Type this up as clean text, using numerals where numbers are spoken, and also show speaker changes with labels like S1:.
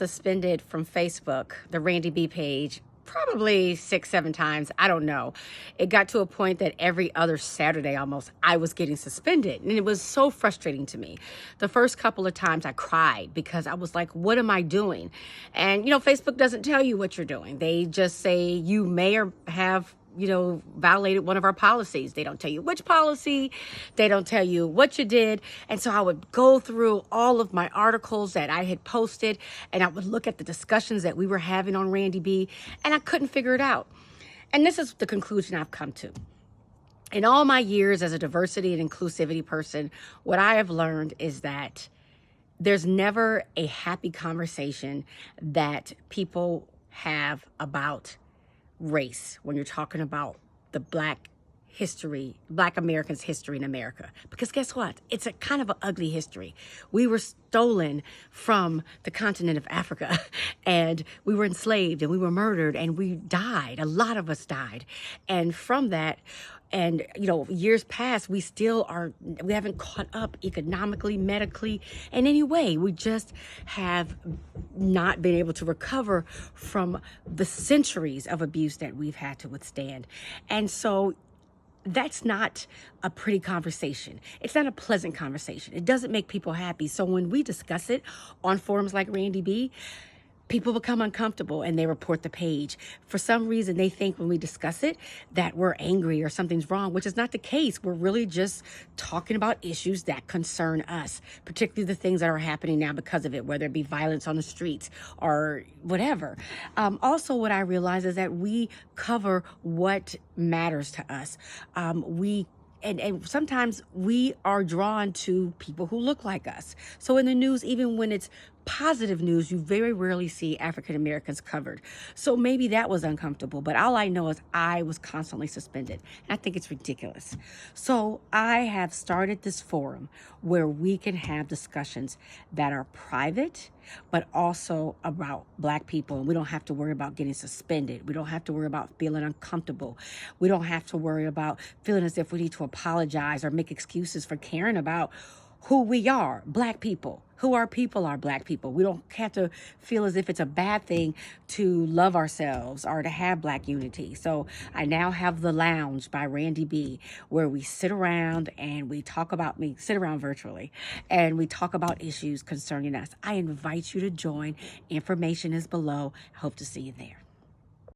S1: suspended from Facebook, the Randi B page, probably 6, 7 times. I don't know. It got to a point that every other Saturday almost I was getting suspended. And it was so frustrating to me. The first couple of times I cried because I was like, what am I doing? And, Facebook doesn't tell you what you're doing. They just say you may or have violated one of our policies. They don't tell you which policy. They don't tell you what you did. And so I would go through all of my articles that I had posted, and I would look at the discussions that we were having on Randi B, and I couldn't figure it out. And this is the conclusion I've come to. In all my years as a diversity and inclusivity person, what I have learned is that there's never a happy conversation that people have about race when you're talking about the Black Americans' history in America. Because guess what? It's a kind of an ugly history. We were stolen from the continent of Africa and we were enslaved and we were murdered and we died. A lot of us died. And from that, and years past, we haven't caught up economically, medically, in any way. We just have not been able to recover from the centuries of abuse that we've had to withstand. And so that's not a pretty conversation. It's not a pleasant conversation. It doesn't make people happy. So when we discuss it on forums like Randi B, people become uncomfortable and they report the page. For some reason, they think when we discuss it that we're angry or something's wrong, which is not the case. We're really just talking about issues that concern us, particularly the things that are happening now because of it, whether it be violence on the streets or whatever. Also, what I realize is that we cover what matters to us. And sometimes we are drawn to people who look like us. So in the news, even when it's positive news, you very rarely see African Americans covered. So maybe that was uncomfortable, but all I know is I was constantly suspended. And I think it's ridiculous. So I have started this forum where we can have discussions that are private, but also about Black people. And we don't have to worry about getting suspended. We don't have to worry about feeling uncomfortable. We don't have to worry about feeling as if we need to apologize or make excuses for caring about who we are, Black people, who our people are, Black people. We don't have to feel as if it's a bad thing to love ourselves or to have Black unity. So I now have the Lounge by Randi B, where we sit around and we sit around virtually, and we talk about issues concerning us. I invite you to join. Information is below. Hope to see you there.